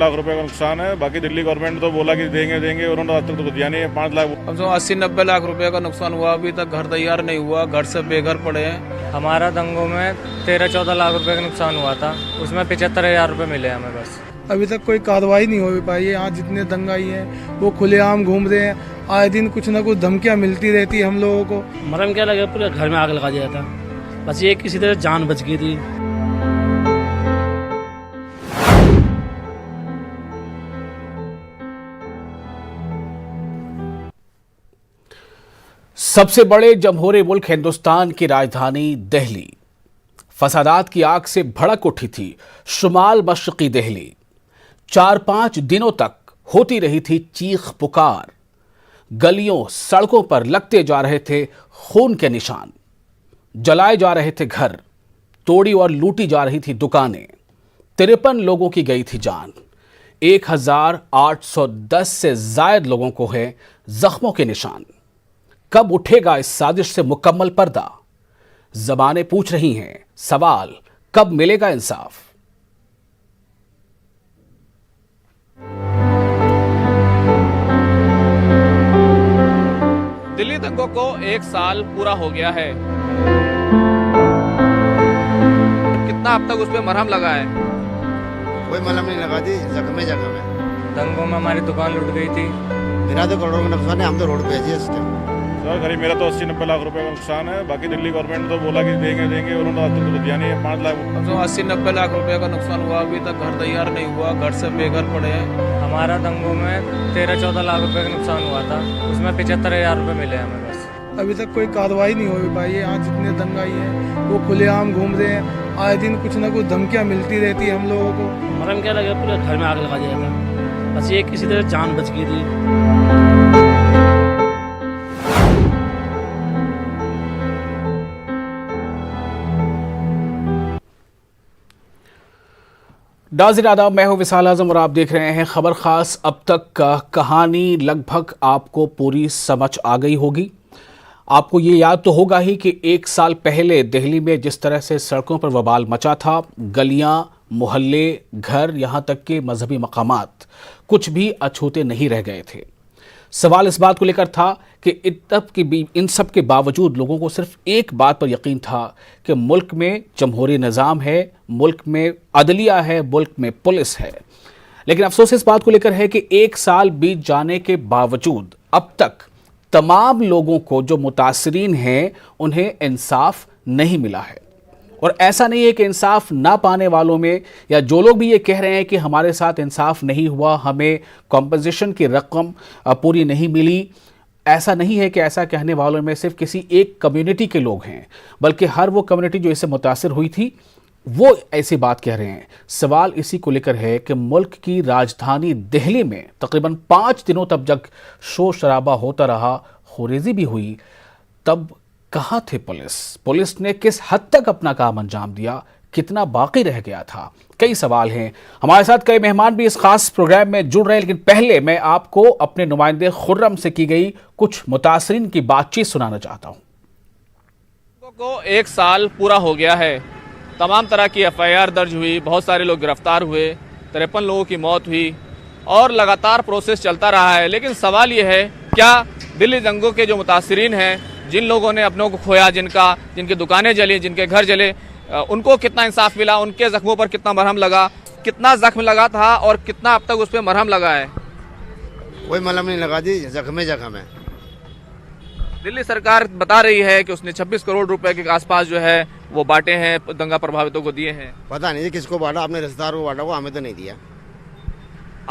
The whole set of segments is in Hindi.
लाख रुपए का नुकसान है। बाकी दिल्ली गवर्नमेंट तो बोला कि देंगे, उन्होंने आज तक तो कुछ दिया नहीं है। 5 लाख कम से कम 80-90 लाख रुपए का नुकसान हुआ। अभी तक घर तैयार नहीं हुआ, घर से बेघर पड़े हैं। हमारा दंगों में 13-14 लाख रुपए का नुकसान हुआ था, उसमें 75,000 रुपए मिले हमें बस। अभी तक कोई कार्रवाई नहीं हो पाई है। यहाँ जितने दंगाई हैं वो खुलेआम घूम रहे हैं। आए दिन कुछ ना कुछ धमकियाँ मिलती रहती है हम लोगों को। मरम क्या लगे, पूरे घर में आग लगा दिया था, बस ये किसी तरह जान बच गई थी। सबसे बड़े जमहूरी मुल्क हिंदुस्तान की राजधानी दिल्ली फसादात की आग से भड़क उठी थी। शुमाल मशरकी दिल्ली 4-5 दिनों तक होती रही थी चीख पुकार। गलियों सड़कों पर लगते जा रहे थे खून के निशान, जलाए जा रहे थे घर, तोड़ी और लूटी जा रही थी दुकानें। 53 लोगों की गई थी जान। 1810 से जायद लोगों को है जख्मों के निशान। कब उठेगा इस साजिश से मुकम्मल पर्दा? ज़बानें पूछ रही हैं सवाल, कब मिलेगा इंसाफ? दिल्ली दंगों को 1 साल पूरा हो गया है। कितना अब तक उस पर मरहम लगा है? कोई मलहम नहीं लगा थी, जख्म है। दंगों में हमारी दुकान लुट गई थी। मेरा तो करोड़ों का नुकसान है, हम तो रोड पे हैं इस टाइम। सर करीब मेरा तो 80-90 लाख रुपए का नुकसान है। बाकी दिल्ली गवर्नमेंट तो बोला कि देंगे, उन्होंने आज तक तो कुछ दिया नहीं है। 5 लाख कम से कम 80-90 लाख रुपए का नुकसान हुआ। अभी तक घर तैयार नहीं हुआ, घर से बेघर पड़े हैं। हमारा दंगों में 13-14 लाख रुपए का नुकसान हुआ था, उसमें 75,000 रुपए मिले हमें बस। अभी तक कोई कार्रवाई नहीं हो पाई है। यहाँ जितने दंगाई हैं वो खुलेआम घूम रहे हैं। आए दिन कुछ ना कुछ धमकियाँ मिलती रहती है हम लोगों को। मरम क्या लगे, पूरे घर में आग लगा दिया था, बस ये किसी तरह जान बच गई थी। नाज़रीन आदाब, मैं हूं विशाल आजम और आप देख रहे हैं खबर खास। अब तक का कहानी लगभग आपको पूरी समझ आ गई होगी। आपको ये याद तो होगा ही कि 1 साल पहले दिल्ली में जिस तरह से सड़कों पर वबाल मचा था, गलियां, मोहल्ले, घर, यहाँ तक के मजहबी मकामात कुछ भी अछूते नहीं रह गए थे। सवाल इस बात को लेकर था कि इन सब के बावजूद लोगों को सिर्फ एक बात पर यकीन था कि मुल्क में जमहूरी निज़ाम है, मुल्क में अदलिया है, मुल्क में पुलिस है। लेकिन अफसोस इस बात को लेकर है कि 1 साल बीत जाने के बावजूद अब तक तमाम लोगों को जो मुतासरीन हैं उन्हें इंसाफ नहीं मिला है। और ऐसा नहीं है कि इंसाफ ना पाने वालों में या जो लोग भी ये कह रहे हैं कि हमारे साथ इंसाफ नहीं हुआ, हमें कॉम्पनसेशन की रकम पूरी नहीं मिली, ऐसा नहीं है कि ऐसा कहने वालों में सिर्फ किसी एक कम्युनिटी के लोग हैं, बल्कि हर वो कम्युनिटी जो इससे मुतासिर हुई थी वो ऐसी बात कह रहे हैं। सवाल इसी को लेकर है कि मुल्क की राजधानी दिल्ली में तकरीबन 5 दिनों तक जब शोर शराबा होता रहा, खुरेजी भी हुई, तब कहाँ थे पुलिस ने किस हद तक अपना काम अंजाम दिया, कितना बाकी रह गया था? कई सवाल हैं। हमारे साथ कई मेहमान भी इस खास प्रोग्राम में जुड़ रहे हैं, लेकिन पहले मैं आपको अपने नुमाइंदे खुर्रम से की गई कुछ मुतासरीन की बातचीत सुनाना चाहता हूं। को 1 साल पूरा हो गया है। तमाम तरह की FIR दर्ज हुई, बहुत सारे लोग गिरफ्तार हुए, 53 लोगों की मौत हुई और लगातार प्रोसेस चलता रहा है। लेकिन सवाल यह है, क्या दिल्ली दंगों के जो मुतासरीन हैं, जिन लोगों ने अपनों को खोया, जिनकी दुकानें जली, जिनके घर जले, उनको कितना इंसाफ मिला? उनके जख्मों पर कितना मरहम लगा? कितना जख्म लगा था और कितना अब तक उस पर मरहम लगा है? कोई मलहम नहीं लगा थी, जख्म है। दिल्ली सरकार बता रही है कि उसने 26 करोड़ रुपए के आसपास जो है वो बांटे हैं, दंगा प्रभावितों को दिए हैं। पता नहीं किसको बांटा, अपने रिश्तेदार को बांटा, वो हमें तो नहीं दिया।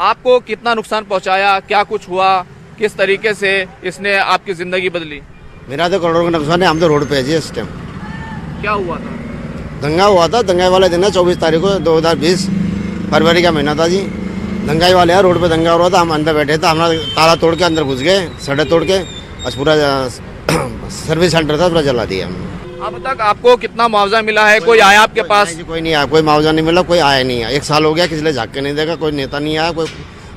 आपको कितना नुकसान पहुंचाया? क्या कुछ हुआ? किस तरीके से इसने आपकी जिंदगी बदली? मेरा तो करोड़ों का नुकसान है, हम तो रोड पे हैं इस टाइम। क्या हुआ था? दंगा हुआ था, दंगाई वाले दिन है 24 तारीख को 2020 फरवरी का महीना था जी। दंगाई वाले हैं, रोड पे दंगा हो रहा था, हम अंदर बैठे थे, हमारा ताला तोड़ के अंदर घुस गए, सड़क तोड़ के, बस पूरा सर्विस सेंटर था पूरा जला दिया हमने। अब तक आपको कितना मुआवजा मिला है? कोई आया आपके पास? कोई नहीं आया, कोई मुआवजा नहीं मिला, कोई आया नहीं है। 1 साल हो गया, किसी ने झाँक के नहीं देखा, कोई नेता नहीं आया, कोई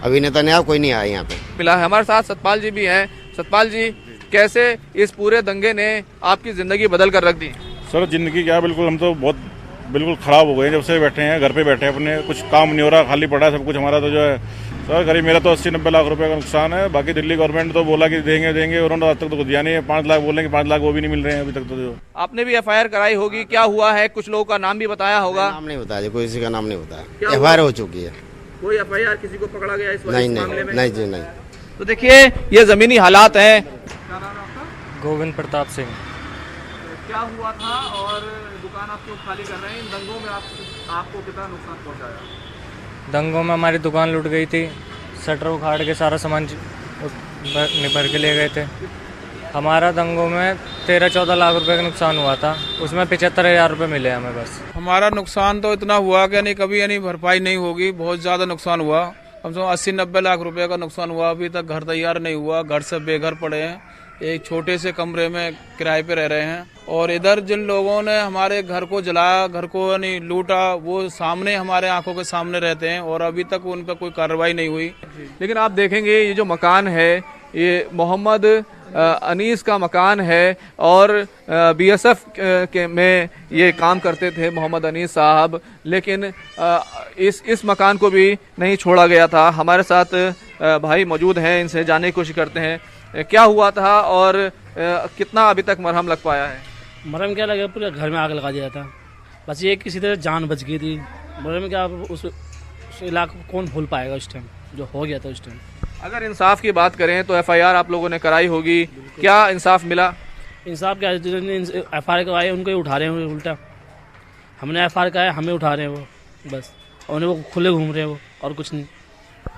अभिनेता नहीं आया, कोई नहीं आया यहाँ पे। मिला है। हमारे साथ सतपाल जी भी हैं। सतपाल जी, कैसे इस पूरे दंगे ने आपकी जिंदगी बदल कर रख दी? सर जिंदगी क्या, बिल्कुल हम तो बहुत बिल्कुल ख़राब हो गए हैं। जब से बैठे हैं घर पे बैठे हैं, अपने कुछ काम नहीं हो रहा, खाली पड़ा है सब कुछ हमारा। तो जो है सर करीब मेरा तो 80-90 लाख रुपए का नुकसान है। बाकी दिल्ली गवर्नमेंट तो बोला कि देंगे, उन्होंने आज तक तो कुछ दिया नहीं है। 5 लाख बोलेंगे, 5 लाख वो भी नहीं मिल रहे हैं अभी तक। तो जो आपने भी एफआईआर कराई होगी, क्या हुआ है? कुछ लोगों का नाम भी बताया होगा। नाम नहीं बताया जी, कोई किसी का नाम नहीं बताया। क्या एफआईआर हो चुकी है। कोई एफआईआर किसी को पकड़ा गया इस नहीं मामले में? नहीं जी नहीं। तो देखिए ये जमीनी हालात हैं। गोविंद प्रताप सिंह। क्या हुआ था और दुकान आप क्यों खाली कर रहे हैं? इन दंगों में आपको कितना नुकसान पहुंचाया? दंगों में हमारी दुकान लूट गई थी, शटर उखाड़ के सारा सामान भर के ले गए थे। हमारा दंगों में 13-14 लाख रुपए का नुकसान हुआ था, उसमें 75,000 रुपये मिले हमें बस। हमारा नुकसान तो इतना हुआ कि नहीं कभी यानी भरपाई नहीं होगी, बहुत ज़्यादा नुकसान हुआ। कम से कम 80-90 लाख रुपए का नुकसान हुआ। अभी तक घर तैयार नहीं हुआ, घर से बेघर पड़े हैं, एक छोटे से कमरे में किराए पे रह रहे हैं। और इधर जिन लोगों ने हमारे घर को जलाया, घर को यानी लूटा, वो सामने हमारे आंखों के सामने रहते हैं और अभी तक उन पर कोई कार्रवाई नहीं हुई। लेकिन आप देखेंगे ये जो मकान है ये मोहम्मद अनीस का मकान है और बीएसएफ के में ये काम करते थे मोहम्मद अनीस साहब। लेकिन इस मकान को भी नहीं छोड़ा गया था। हमारे साथ भाई मौजूद हैं, इनसे जानने की कोशिश करते हैं क्या हुआ था और कितना अभी तक मरहम लग पाया है। मरहम क्या लगा, पूरे घर में आग लगा दिया था। बस ये किसी तरह जान बच गई थी। मरहम क्या, उस इलाके को कौन भूल पाएगा उस टाइम जो हो गया था उस टाइम। अगर इंसाफ की बात करें तो एफआईआर आप लोगों ने कराई होगी, क्या इंसाफ मिला? इंसाफ क्या, जिन्होंने एफआईआर करवाए उनको ही उठा रहे हैं उल्टा। हमने एफआईआर कराया, हमें उठा रहे हैं वो बस, और वो खुले घूम रहे हैं वो, और कुछ नहीं।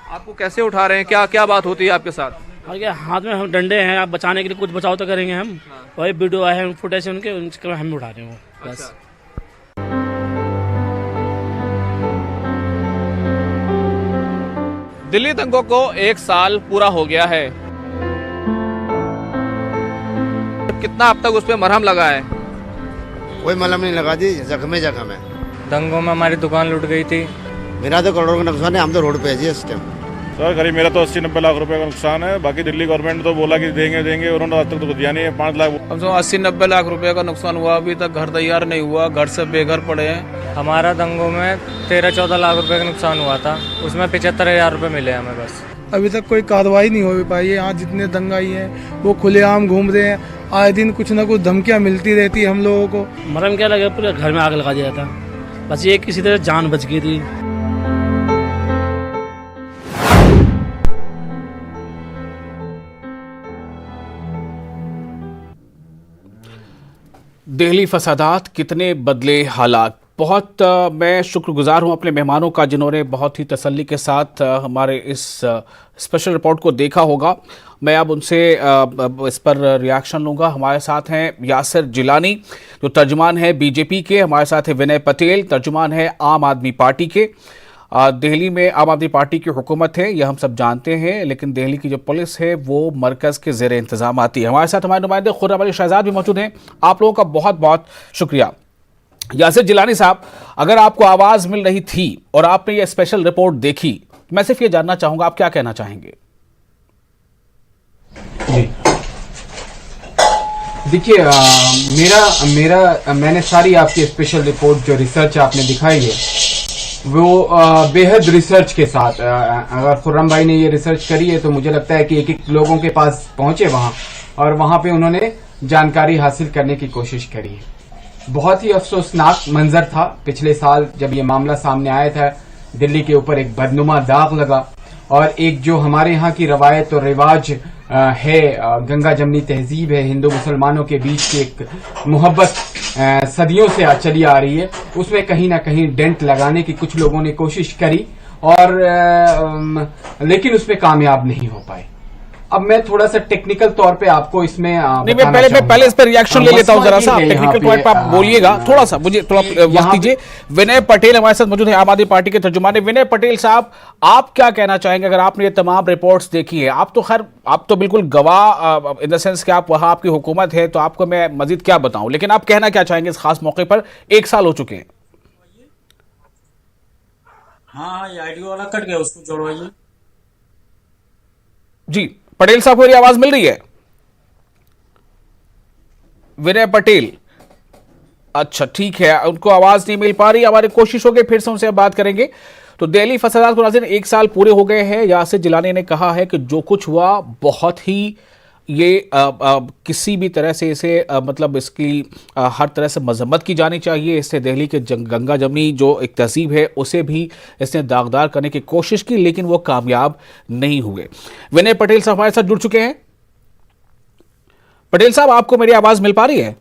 आपको कैसे उठा रहे हैं? क्या क्या बात होती है आपके साथ? और क्या, हाथ में हम डंडे हैं, आप बचाने के लिए कुछ बचाव तो करेंगे हम। वही वीडियो आए हैं फुटेज उनके हम उठा रहे हैं वो बस। दिल्ली दंगों को 1 साल पूरा हो गया है। कितना अब तक उस पर मरहम लगा है? कोई मलहम नहीं लगा जी, जख्म है। दंगों में हमारी दुकान लूट गई थी। मेरा तो करोड़ों का नुकसान है, हम तो रोड पे है जी इस टाइम। सर करीब मेरा तो 80-90 लाख रुपए का नुकसान है। बाकी दिल्ली गवर्नमेंट तो बोला कि देंगे, उन्होंने आज तक तो कुछ दिया नहीं है। 5 लाख कम से कम 80-90 लाख रुपए का नुकसान हुआ। अभी तक घर तैयार नहीं हुआ, घर से बेघर पड़े हैं। हमारा दंगों में 13-14 लाख रुपए का नुकसान हुआ था, उसमें 75,000 रुपये मिले हमें बस। अभी तक कोई कार्रवाई नहीं हो पाई है। यहाँ जितने दंगाई हैं वो खुलेआम घूम रहे हैं। आए दिन कुछ ना कुछ धमकियाँ मिलती रहती है हम लोगों को। मरहम क्या लगा, पूरे घर में आग लगा दिया था। बस ये किसी तरह जान बच गई थी। दिल्ली फसादात, कितने बदले हालात। बहुत मैं शुक्रगुजार हूं अपने मेहमानों का जिन्होंने बहुत ही तसल्ली के साथ हमारे इस स्पेशल रिपोर्ट को देखा होगा। मैं अब उनसे इस पर रिएक्शन लूंगा। हमारे साथ हैं यासिर जिलानी जो तर्जुमान है बीजेपी के, हमारे साथ है विनय पटेल तर्जुमान है आम आदमी पार्टी के। दिल्ली में आम आदमी पार्टी की हुकूमत है, यह हम सब जानते हैं, लेकिन दिल्ली की जो पुलिस है वो मरकज़ के ज़ेर इंतज़ाम आती है। हमारे साथ हमारे नुमाइंदे खुर्रम अली शहजाद भी मौजूद हैं। आप लोगों का बहुत बहुत शुक्रिया। यासिर जिलानी साहब, अगर आपको आवाज़ मिल रही थी और आपने ये स्पेशल रिपोर्ट देखी, मैं सिर्फ ये जानना चाहूँगा आप क्या कहना चाहेंगे? देखिए, मैंने सारी आपकी स्पेशल रिपोर्ट जो रिसर्च आपने दिखाई है वो बेहद रिसर्च के साथ, अगर खुर्रम भाई ने ये रिसर्च करी है तो मुझे लगता है कि एक एक लोगों के पास पहुंचे वहां और वहां पे उन्होंने जानकारी हासिल करने की कोशिश करी है। बहुत ही अफसोसनाक मंजर था पिछले साल जब ये मामला सामने आया था। दिल्ली के ऊपर एक बदनुमा दाग लगा और एक जो हमारे यहाँ की रवायत और रिवाज है, गंगा जमनी तहजीब है, हिंदू मुसलमानों के बीच की एक मोहब्बत सदियों से चली आ रही है, उसमें कहीं ना कहीं डेंट लगाने की कुछ लोगों ने कोशिश करी और लेकिन उसमें कामयाब नहीं हो पाए। अब मैं थोड़ा सा टेक्निकल तौर पे आपको इसमें नहीं, मैं पहले इस पर रिएक्शन ले लेता हूं जरा सा। टेक्निकल पॉइंट पर आप बोलिएगा, थोड़ा सा मुझे थोड़ा वक्त दीजिए। विनय पटेल हमारे साथ मौजूद है, आम आदमी पार्टी के तर्जुमान। विनय पटेल साहब, आप क्या कहना चाहेंगे अगर आपने ये तमाम रिपोर्ट्स देखी है? आप तो बिल्कुल गवाह इन द सेंस कि आप वहां आपकी हुकूमत है, तो आपको मैं मजीद क्या बताऊं, लेकिन आप कहना क्या चाहेंगे इस खास मौके पर? 1 साल हो चुके हैं। हाँ, ये आईडी वाला कट गया, उसको जोड़वाइए जी। पटेल साहब को मेरी आवाज मिल रही है? विनय पटेल, अच्छा, ठीक है, उनको आवाज नहीं मिल पा रही, हमारी कोशिश होगी फिर से उनसे बात करेंगे। तो दिल्ली फसादात को नाज़रीन 1 साल पूरे हो गए हैं। यासिर जिलानी ने कहा है कि जो कुछ हुआ बहुत ही ये किसी भी तरह से इसे मतलब इसकी हर तरह से मजम्मत की जानी चाहिए। इससे दिल्ली के गंगा जमनी जो एक तहजीब है उसे भी इसने दागदार करने की कोशिश की, लेकिन वो कामयाब नहीं हुए। विनय पटेल साहब हमारे साथ जुड़ चुके हैं। पटेल साहब, आपको मेरी आवाज मिल पा रही है?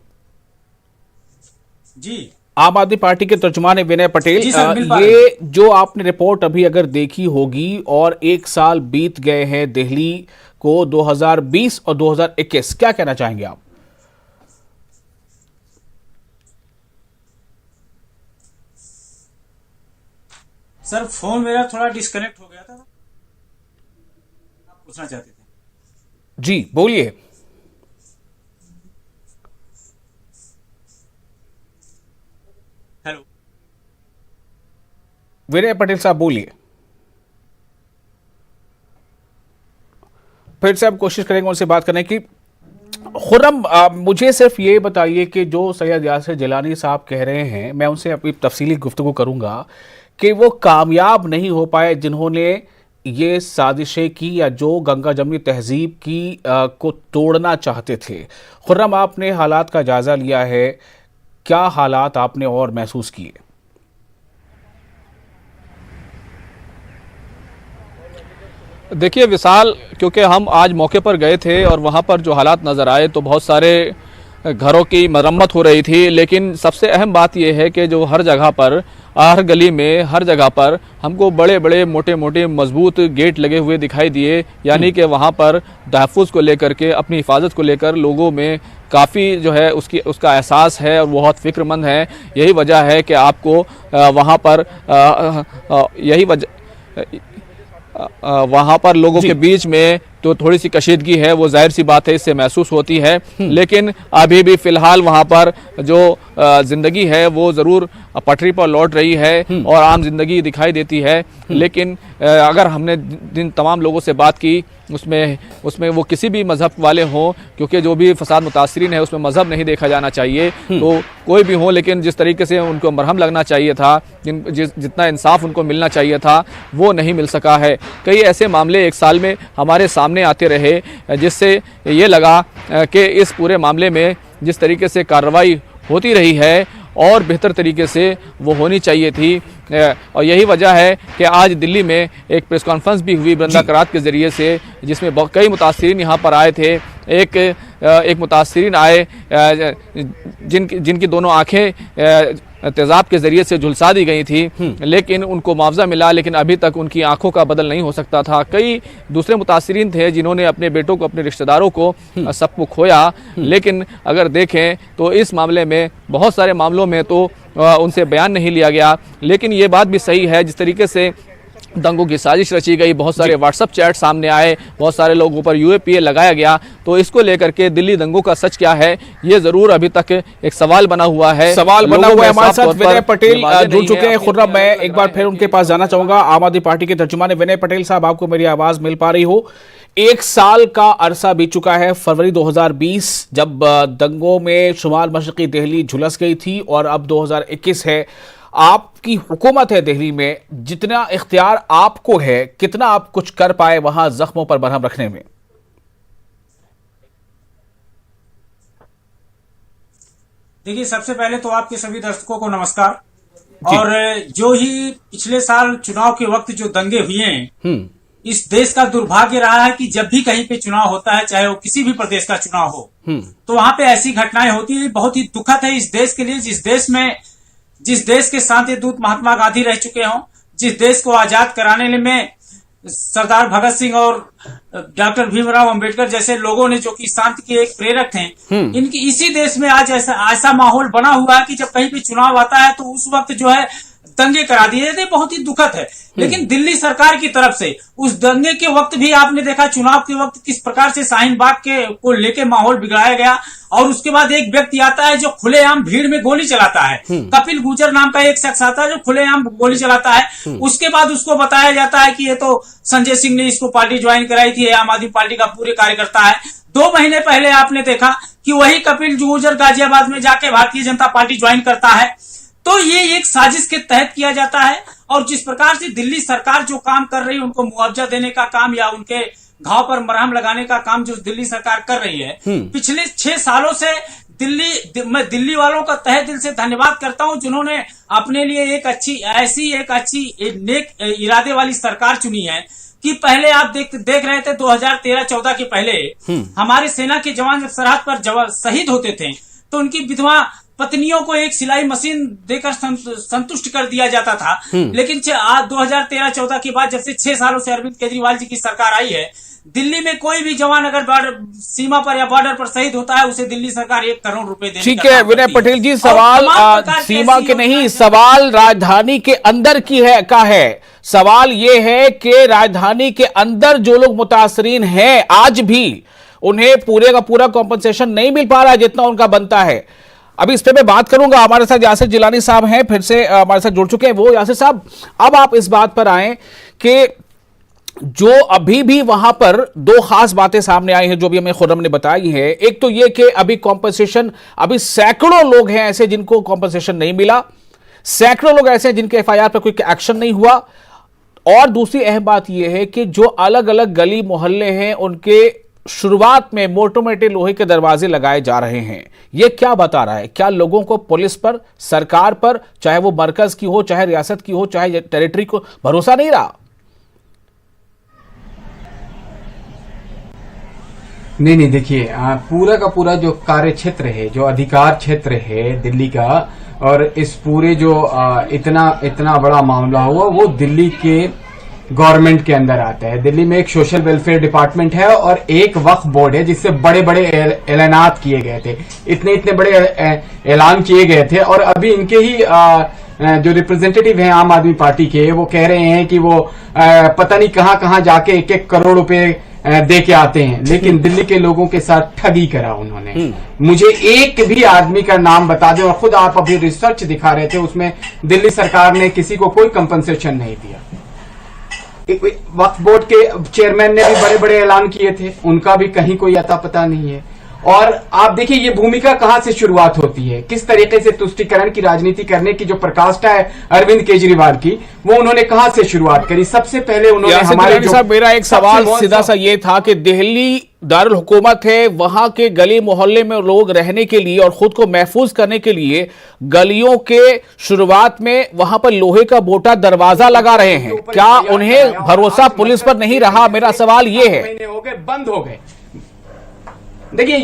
जी, आम आदमी पार्टी के तर्जुमान विनय पटेल, ये जो आपने रिपोर्ट अभी अगर देखी होगी और 1 साल बीत गए हैं दिल्ली को 2020 और 2021, क्या कहना चाहेंगे आप? सर फोन मेरा थोड़ा डिस्कनेक्ट हो गया था, आप पूछना चाहते थे? जी बोलिए। हेलो विनय पटेल साहब बोलिए, फिर से हम कोशिश करेंगे उनसे बात करने की। खुर्रम, मुझे सिर्फ ये बताइए कि जो सैयद यासिर जिलानी साहब कह रहे हैं, मैं उनसे अपनी तफसीली गुफ्तगू करूंगा कि वो कामयाब नहीं हो पाए जिन्होंने ये साजिशें की या जो गंगा जमनी तहजीब की को तोड़ना चाहते थे। खुर्रम, आपने हालात का जायजा लिया है, क्या हालात आपने और महसूस किए? देखिए विशाल, क्योंकि हम आज मौके पर गए थे और वहाँ पर जो हालात नज़र आए तो बहुत सारे घरों की मरम्मत हो रही थी, लेकिन सबसे अहम बात यह है कि जो हर जगह पर, हर गली में, हर जगह पर हमको बड़े बड़े मोटे मोटे मजबूत गेट लगे हुए दिखाई दिए। यानी कि वहाँ पर तहफ़्फ़ुज़ को लेकर के, अपनी हिफाजत को लेकर लोगों में काफ़ी जो है उसका एहसास है और बहुत फ़िक्रमंद है। यही वजह है कि आपको वहाँ पर वहाँ पर लोगों के बीच में तो थोड़ी सी कशीदगी है, वो जाहिर सी बात है, इससे महसूस होती है। लेकिन अभी भी फ़िलहाल वहाँ पर जो ज़िंदगी है वो ज़रूर पटरी पर लौट रही है और आम जिंदगी दिखाई देती है। लेकिन अगर हमने जिन तमाम लोगों से बात की उसमें वो किसी भी मज़हब वाले हों, क्योंकि जो भी फसाद मुतासरीन है उसमें मज़हब नहीं देखा जाना चाहिए, तो कोई भी हो, लेकिन जिस तरीके से उनको मरहम लगना चाहिए था, जितना इंसाफ उनको मिलना चाहिए था वो नहीं मिल सका है। कई ऐसे मामले 1 साल में हमारे सामने आते रहे जिससे ये लगा कि इस पूरे मामले में जिस तरीके से कार्रवाई होती रही है और बेहतर तरीके से वो होनी चाहिए थी। और यही वजह है कि आज दिल्ली में एक प्रेस कॉन्फ्रेंस भी हुई बरंदा करात के ज़रिए से, जिसमें कई मुतासरीन यहाँ पर आए थे। एक मुतासरीन आए जिनकी दोनों आँखें तेज़ाब के ज़रिए से झुलसा दी गई थी, लेकिन उनको मुआवजा मिला, लेकिन अभी तक उनकी आंखों का बदल नहीं हो सकता था। कई दूसरे मुतासरीन थे जिन्होंने अपने बेटों को, अपने रिश्तेदारों को, सबको खोया। लेकिन अगर देखें तो इस मामले में, बहुत सारे मामलों में तो उनसे बयान नहीं लिया गया। लेकिन ये बात भी सही है, जिस तरीके से दंगों की साजिश रची गई, बहुत सारे व्हाट्सएप चैट सामने आए, बहुत सारे लोगों पर UAPA लगाया गया, तो इसको लेकर के दिल्ली दंगों का सच क्या है, ये जरूर अभी तक एक सवाल बना हुआ है। हमारे साथ विनय पटेल जुड़ चुके हैं। खुर्रम, मैं एक बार फिर उनके पास जाना चाहूंगा। आम आदमी पार्टी के तर्जुमान विनय पटेल साहब, आपको मेरी आवाज मिल पा रही हो? 1 साल का अरसा बीत चुका है। फरवरी 2020 जब दंगों में शुमाल मशरकी दिल्ली झुलस गई थी और अब 2021 है। आपकी हुकूमत है दिल्ली में, जितना इख्तियार आपको है, कितना आप कुछ कर पाए वहां जख्मों पर मरहम रखने में? देखिए, सबसे पहले तो आपके सभी दर्शकों को नमस्कार। और जो ही पिछले साल चुनाव के वक्त जो दंगे हुए हैं, इस देश का दुर्भाग्य रहा है कि जब भी कहीं पे चुनाव होता है, चाहे वो किसी भी प्रदेश का चुनाव हो, तो वहां पे ऐसी घटनाएं होती है। बहुत ही दुखद है इस देश के लिए, जिस देश के शांति दूत महात्मा गांधी रह चुके हों, जिस देश को आजाद कराने में सरदार भगत सिंह और डॉक्टर भीमराव अंबेडकर जैसे लोगों ने, जो कि शांति के एक प्रेरक थे, इनकी इसी देश में आज ऐसा माहौल बना हुआ है कि जब कहीं भी चुनाव आता है तो उस वक्त जो है दंगे करा दिए जाते। बहुत ही दुखद है। लेकिन दिल्ली सरकार की तरफ से उस दंगे के वक्त भी आपने देखा, चुनाव के वक्त किस प्रकार से शाहीन बाग को लेके माहौल बिगड़ाया गया। और उसके बाद एक व्यक्ति आता है जो खुलेआम भीड़ में गोली चलाता है। कपिल गुर्जर नाम का एक शख्स आता है जो खुलेआम गोली चलाता है। उसके बाद उसको बताया जाता है कि ये तो संजय सिंह ने इसको पार्टी ज्वाइन कराई थी, आम आदमी पार्टी का पूरे कार्यकर्ता है। 2 महीने पहले आपने देखा कि वही कपिल गुर्जर गाजियाबाद में जाके भारतीय जनता पार्टी ज्वाइन करता है। तो ये एक साजिश के तहत किया जाता है। और जिस प्रकार से दिल्ली सरकार जो काम कर रही है, उनको मुआवजा देने का काम या उनके घाव पर मरहम लगाने का काम जो दिल्ली सरकार कर रही है, पिछले 6 सालों से मैं दिल्ली वालों का तहे दिल से धन्यवाद करता हूं, जिन्होंने अपने लिए एक अच्छी नेक इरादे वाली सरकार चुनी है। कि पहले आप देख रहे थे 2013-14 के पहले हमारे सेना के जवान जब सरहद पर शहीद होते थे तो उनकी विधवा पत्नियों को एक सिलाई मशीन देकर संतुष्ट कर दिया जाता था। लेकिन आज 2013-14 के बाद जब से 6 सालों से अरविंद केजरीवाल जी की सरकार आई है, दिल्ली में कोई भी जवान अगर सीमा पर या बॉर्डर पर शहीद होता है, उसे दिल्ली सरकार 1 करोड़ रुपए देने ठीक है विनय पटेल जी, सवाल सीमा के नहीं, सवाल राजधानी के अंदर का है। सवाल ये है कि राजधानी के अंदर जो लोग मुतासरीन हैं, आज भी उन्हें पूरे का पूरा कॉम्पनसेशन नहीं मिल पा रहा है जितना उनका बनता है। अभी इस पे मैं बात करूंगा। हमारे साथ यासिर जिलानी साहब हैं, फिर से हमारे साथ जुड़ चुके हैं। वो यासिर साहब, अब आप इस बात पर आए कि जो अभी भी वहां पर 2 खास बातें सामने आई हैं जो भी हमें खुर्रम ने बताई है। एक तो ये कि अभी कॉम्पनसेशन, अभी सैकड़ों लोग हैं ऐसे जिनको कॉम्पनसेशन नहीं मिला, सैकड़ों लोग ऐसे हैं जिनके FIR पर कोई एक्शन नहीं हुआ। और दूसरी अहम बात यह है कि जो अलग अलग गली मोहल्ले हैं, उनके शुरुआत में मोटे मोटे लोहे के दरवाजे लगाए जा रहे हैं। यह क्या बता रहा है? क्या लोगों को पुलिस पर, सरकार पर, चाहे वो मरकज की हो, चाहे रियासत की हो, चाहे टेरिटरी को, भरोसा नहीं रहा? नहीं, देखिए, पूरा का पूरा जो कार्य क्षेत्र है, जो अधिकार क्षेत्र है दिल्ली का, और इस पूरे जो इतना बड़ा मामला हुआ, वो दिल्ली के गवर्नमेंट के अंदर आता है। दिल्ली में एक सोशल वेलफेयर डिपार्टमेंट है और एक वक्फ बोर्ड है, जिससे बड़े बड़े ऐलानात किए गए थे, इतने बड़े ऐलान किए गए थे। और अभी इनके ही जो रिप्रेजेंटेटिव हैं आम आदमी पार्टी के, वो कह रहे हैं कि वो पता नहीं कहां जाके 1-1 करोड़ रुपए दे के आते हैं, लेकिन दिल्ली के लोगों के साथ ठगी करा उन्होंने। मुझे एक भी आदमी का नाम बता दें, और खुद आप अभी रिसर्च दिखा रहे थे, उसमें दिल्ली सरकार ने किसी को कोई कंपनसेशन नहीं दिया। वक्फ बोर्ड के चेयरमैन ने भी बड़े बड़े ऐलान किए थे, उनका भी कहीं कोई अता पता नहीं है। और आप देखिए ये भूमिका कहां से शुरुआत होती है, किस तरीके से तुष्टीकरण की राजनीति करने की जो प्रकाष्ठा है अरविंद केजरीवाल की, वो उन्होंने कहां से शुरुआत करी। सबसे पहले उन्होंने हमारे साहब, मेरा एक सवाल सीधा सा ये था कि दिल्ली दारुल हुकूमत है, वहां के गली मोहल्ले में लोग रहने के लिए और खुद को महफूज करने के लिए गलियों के शुरुआत में वहां पर लोहे का मोटा दरवाजा लगा रहे हैं। क्या उन्हें भरोसा पुलिस पर नहीं रहा? मेरा सवाल ये है। हो गए, बंद हो गए। देखिए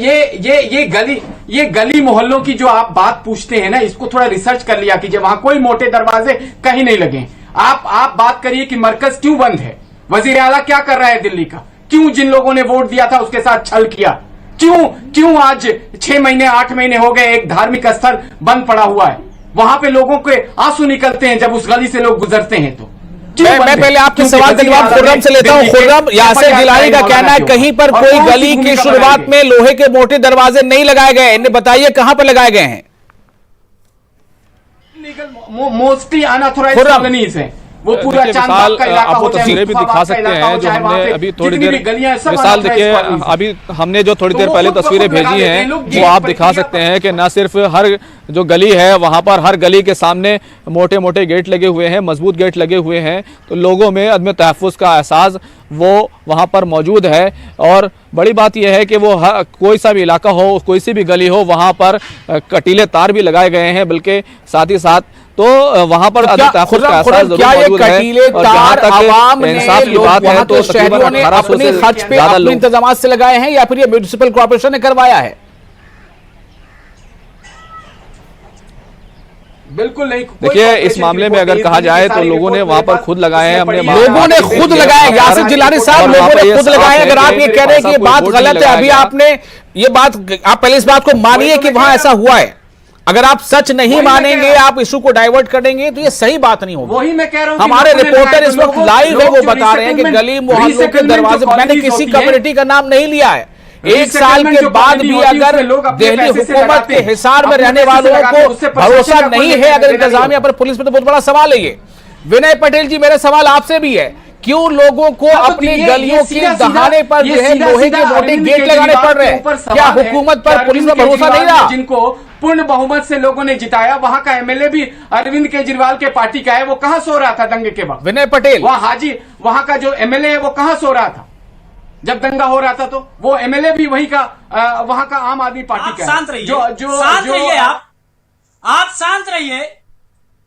ये गली मोहल्लों की जो आप बात पूछते हैं ना, इसको थोड़ा रिसर्च कर लिया कीजिए। वहां कोई मोटे दरवाजे कहीं नहीं लगे। आप बात करिए कि मरकज क्यों बंद है, वजीर आला क्या कर रहा है दिल्ली का, क्यों जिन लोगों ने वोट दिया था उसके साथ छल किया, क्यों आज 6 महीने 8 महीने हो गए एक धार्मिक स्थल बंद पड़ा हुआ है। वहां पे लोगों के आंसू निकलते हैं जब उस गली से लोग गुजरते हैं। तो मैं पहले आपके सवाल का जवाब खुर्रम से लेता हूं। खुर्रम, यासिर जिलानी का कहना है कहीं पर कोई गली की शुरुआत में लोहे के मोटे दरवाजे नहीं लगाए गए। इन्हें बताइए कहां पर लगाए गए हैं? मोस्टली अनऑथोराइज्ड कॉलोनीज हैं, वो पूरा चांदबाग का इलाका, आपको तस्वीरें भी दिखा सकते हैं जो हमने अभी थोड़ी देर मिसाल देखिए, अभी हमने जो थोड़ी देर पहले तस्वीरें भेजी हैं वो आप दिखा सकते हैं कि न सिर्फ हर जो गली है वहां पर हर गली के सामने मोटे मोटे गेट लगे हुए हैं, मजबूत गेट लगे हुए हैं, तो लोगों में अदम तहफ़्फ़ुज़ का एहसास वो वहाँ पर मौजूद है। और बड़ी बात यह है कि वो कोई सा भी इलाका हो, कोई सी भी गली हो, वहाँ पर कटीले तार भी लगाए गए हैं, बल्कि साथ ही साथ तो वहाँ पर अदम तहफ़्फ़ुज़ का एहसास जरूर मौजूद है। और जहाँ तक इंसाफ की बात है तो तकरीबन 1800 से ज़्यादा लोग इंतजाम से लगाए हैं या फिर ये म्युनिसिपल कॉर्पोरेशन ने करवाया है? बिल्कुल नहीं। देखिए इस मामले में अगर कहा जाए तो लोगों ने वहां पर खुद लगाए हैं, हमने लोगों ने खुद लगाए। यासिर जिलानी साहब, लोगों ने खुद लगाए। अगर आप ये कह रहे हैं कि ये बात गलत है, अभी आपने ये बात, आप पहले इस बात को मानिए कि वहां ऐसा हुआ है। अगर आप सच नहीं मानेंगे, आप इशू को डाइवर्ट कर देंगे तो ये सही बात नहीं होगी। वही मैं कह रहा हूं। हमारे रिपोर्टर इस वक्त लाइव है, वो बता रहे हैं कि गली मोहल्लों के दरवाजे, मैंने किसी कम्युनिटी का नाम नहीं लिया है। 1 साल के बाद भी अगर दिल्ली हुकूमत के हिसार में रहने वालों को भरोसा नहीं है अगर इंतजामिया पर, पुलिस पर, तो बहुत बड़ा सवाल है ये। विनय पटेल जी, मेरा सवाल आपसे भी है, क्यों लोगों को अपनी गलियों के दहाने पर जो है लोहे के मोटे गेट लगाने पड़ रहे हैं? क्या हुकूमत पर पुलिस पर भरोसा नहीं रहा? जिनको पूर्ण बहुमत से लोगों ने जिताया, वहां का एमएलए भी अरविंद केजरीवाल के पार्टी का है, वो कहां सो रहा था दंगे के वक्त? विनय पटेल वहां का जो एमएलए है वो कहां सो रहा था जब दंगा हो रहा था? तो वो एमएलए भी वही का वहां का आम आदमी पार्टी का है। शांत रहिए, शांत रहिए, आप शांत रहिए,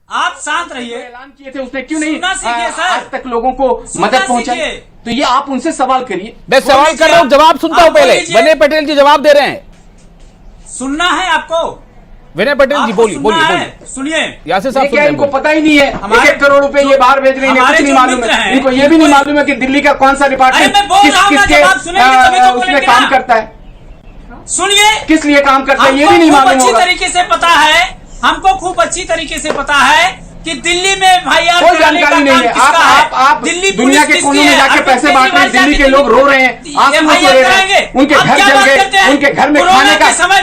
आप शांत रहिए। ऐलान किए थे उसने, क्यों नहीं सर, आज तक लोगों को मदद पहुंचाई? तो ये आप उनसे सवाल करिए। मैं सवाल कर रहा हूं, जवाब सुनता हूं पहले। विनय पटेल जी जवाब दे रहे हैं। सुनना है आपको? विनय पटेल जी बोलिए, बोलिए, सुनिए। यासिर साहब क्या इनको पता ही नहीं है 1-1 करोड़ रुपए ये बाहर भेज रहे हैं? कुछ नहीं मालूम है इनको, ये भी नहीं मालूम है कि दिल्ली का कौन सा डिपार्टमेंट किसके उसमें काम करता है, सुनिए, किस लिए काम करता है, ये भी नहीं मालूम अच्छी होगा। तरीके से पता है, हमको खूब अच्छी तरीके से पता है कि दिल्ली में एफआईआर कोई जानकारी नहीं है। आप दिल्ली दुनिया के कोनों में जाके पैसे बांट रहे हैं, दिल्ली के लोग रो रहे हैं, आंसू ले रहे हैं, उनके घर जल गए, उनके घर में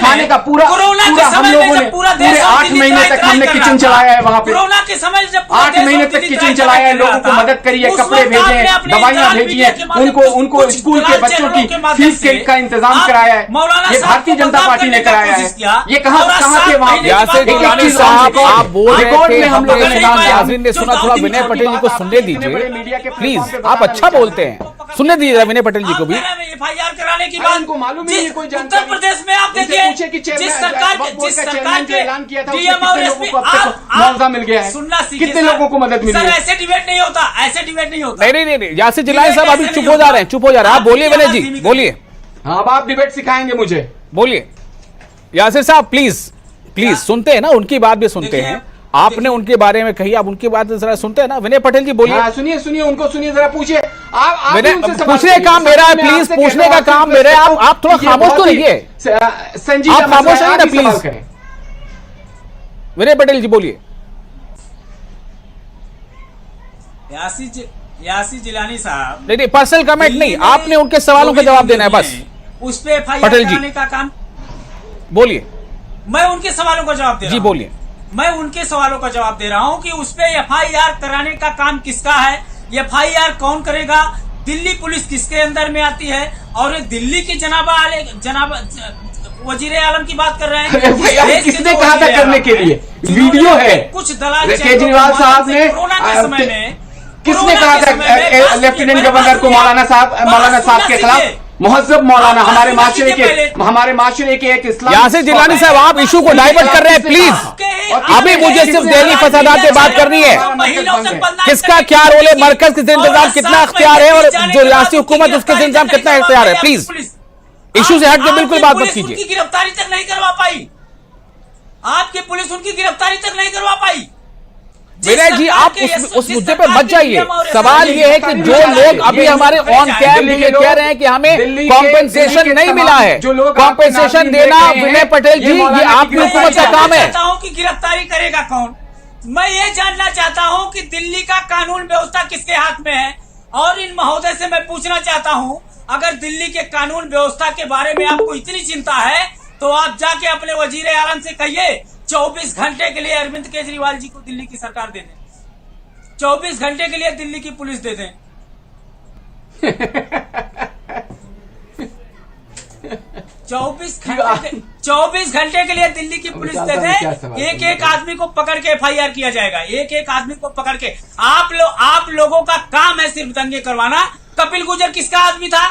खाने का पूरा हम लोगों ने पूरे 8 महीने तक हमने किचन चलाया है वहाँ पे। कोरोना के समय जब 8 महीने तक किचन चलाया है, लोगों को मदद करी है, कपड़े भेजे हैं, दवाइयाँ भेजी है, उनको स्कूल के बच्चों की फीस का इंतजाम कराया है, ये भारतीय जनता पार्टी ने कराया है। ये कहाँ थे वहाँ? यासिर गिलानी साहब, आप बोल रहे थे हम लोगों ने नाम नाज़रीन ने सुना, थोड़ा विनय पटेल जी को सुनने दीजिए प्लीज। आप अच्छा बोलते हैं, सुनने दीजिए विनय पटेल जी को भी। एफआईआर कराने की बात उनको मालूम ही नहीं, कोई उत्तर प्रदेश में आप देखिए, जिस सरकार के ऐलान किया था, डीएम और एसपी मुआवजा मिल गया है, सुनना सीखिए। कितने लोगों को मदद मिली सर, है? ऐसे डिबेट नहीं होता, ऐसे डिबेट नहीं होता। नहीं, यासिर जिलानी साहब अभी चुप हो जा रहे हैं, चुप हो जा रहे हैं। आप बोलिए विनय जी, बोलिए। हाँ, अब आप डिबेट सिखाएंगे मुझे, बोलिए यासिर साहब, प्लीज सुनते हैं ना, उनकी बात भी सुनते हैं। आपने उनके बारे में कही, आप उनकी बात जरा सुनते हैं ना। विनय पटेल जी बोलिए। सुनिए उनको सुनिए, जरा पूछिए। पूछने का काम मेरा है, प्लीज पूछने का काम मेरा है। आप थोड़ा खामोश तो रहिए, संजीव, आप खामोश रहिए ना प्लीज। विनय पटेल जी बोलिए। यासिर जिलानी साहब, नहीं, पर्सनल कमेंट नहीं, आपने उनके सवालों का जवाब देना है बस। उस पे एफआईआर कराने का काम, बोलिए। मैं उनके सवालों का जवाब दे रहा हूं। जी बोलिए। मैं उनके सवालों का जवाब दे रहा हूं कि उस पे एफआईआर कराने का काम किसका है, एफआईआर कौन करेगा, दिल्ली पुलिस किसके अंदर में आती है, और दिल्ली की जनाब वजीर आलम की बात कर रहे हैं। किसने कहा था करने के लिए? वीडियो है, कुछ दलाल केजरीवाल साहब ने, कोरोना के समय में किसने कहा था लेफ्टिनेंट गवर्नर को मौलाना साहब के खिलाफ? मुहज्जब मौलाना, हमारे माशरे के एक इस्लाम। यासिर जिलानी साहब, आप इशू को डाइवर्ट कर रहे हैं प्लीज। अभी मुझे सिर्फ दिल्ली फसादात की बात करनी है। किसका क्या रोल है, मरकज किस इंतजाम कितना अख्तियार है, और जो रियासती हुकूमत उसके इंतजाम कितना अख्तियार है? प्लीज इशू से हट के बिल्कुल बात मत कीजिए। उनकी गिरफ्तारी तक नहीं करवा पाई, आपकी पुलिस उनकी गिरफ्तारी तक नहीं करवा पाई। विनय जी, आप उस मुद्दे पे मत जाइए। सवाल ये है कि जो लोग अभी हमारे ऑन कैम ये कह रहे हैं कि हमें कॉम्पेंसेशन नहीं मिला है, कॉम्पेंसेशन देना विनय पटेल जी ये आपकी हुकूमत का काम है। चाहता हूं कि गिरफ्तारी करेगा कौन। मैं ये जानना चाहता हूं कि दिल्ली का कानून व्यवस्था किसके हाथ में है, और इन महोदय से मैं पूछना चाहता हूं, अगर दिल्ली के कानून व्यवस्था के बारे में आपको इतनी चिंता है तो आप जाके अपने वजीर आलम से कहिए 24 घंटे के लिए अरविंद केजरीवाल जी को दिल्ली की सरकार दे दें, 24 घंटे के लिए दिल्ली की पुलिस दे दें। 24 घंटे के लिए दिल्ली की पुलिस दे दें। एक आदमी को पकड़ के एफआईआर किया जाएगा, एक आदमी को पकड़ के। आप लोगों का काम है सिर्फ दंगे करवाना। कपिल गुर्जर किसका आदमी था?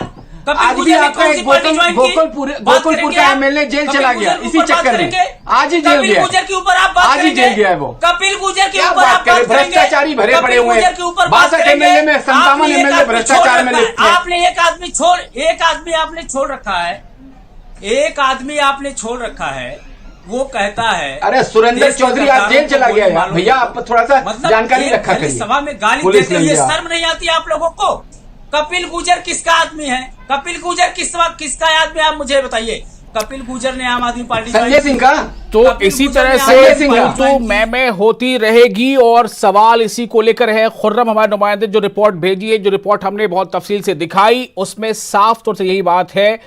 आज भी आपका एक गोकुलपुर का एमएलए जेल चला गया इसी चक्कर में, आज ही जेल गया। गुर्जर के ऊपर आप बात आज ही जेल गया है वो। कपिल गुर्जर के ऊपर आप बात करेंगे? भ्रष्टाचारी भरे पड़े हुए हैं, 62 एमएलए में 57 एमएलए भ्रष्टाचार में लिप्त हैं। आपने एक आदमी आपने छोड़ रखा है, एक आदमी आपने छोड़ रखा है, वो कहता है। अरे सुरेंद्र चौधरी आज जेल चला गया यार, भैया आप थोड़ा सा जानकारी रखा करिए। सभा में गाली देते हुए शर्म नहीं आती आप लोगों को? कपिल गुर्जर किसका आदमी है? कपिल गुर्जर किसका आदमी, आप मुझे बताइए। कपिल गुर्जर ने आम आदमी पार्टी संजय सिंह का। तो इसी तरह से तो मैं होती रहेगी और सवाल इसी को लेकर है। खुर्रम हमारे नुमाइंदे जो रिपोर्ट भेजी है, जो रिपोर्ट हमने बहुत तफसील से दिखाई, उसमें साफ तौर से यही बात है।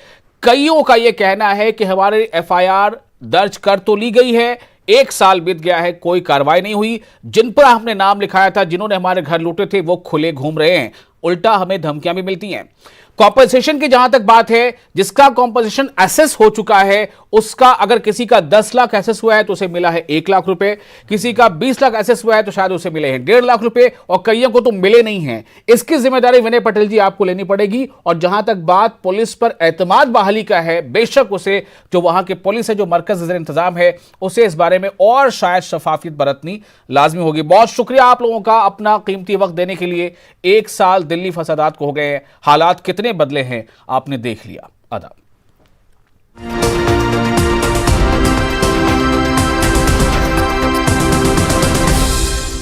कईयों का यह कहना है कि हमारे एफआईआर दर्ज कर तो ली गई है, 1 साल बीत गया है, कोई कार्रवाई नहीं हुई। जिन पर हमने नाम लिखाया था, जिन्होंने हमारे घर लूटे थे, वो खुले घूम रहे हैं। उल्टा हमें धमकियां भी मिलती हैं। कॉम्पनसेशन की जहां तक बात है, जिसका कॉम्पनसेशन एसेस हो चुका है उसका, अगर किसी का 10 लाख एसेस हुआ है तो उसे मिला है 1 लाख रुपए, किसी का 20 लाख एसेस हुआ है तो शायद उसे मिले हैं 1.5 लाख रुपए, और कईयों को तो मिले नहीं हैं। इसकी जिम्मेदारी विनय पटेल जी आपको लेनी पड़ेगी। और जहां तक बात पुलिस पर एतमाद बहाली का है, बेशक उसे, जो वहां के पुलिस है, जो मरकज नजर इंतजाम है, उसे इस बारे में और शायद शफाफियत बरतनी लाजमी होगी। बहुत शुक्रिया आप लोगों का अपना कीमती वक्त देने के लिए। 1 साल दिल्ली फसादात को हो गए हैं, हालात कितने बदले हैं आपने देख लिया। आदाब।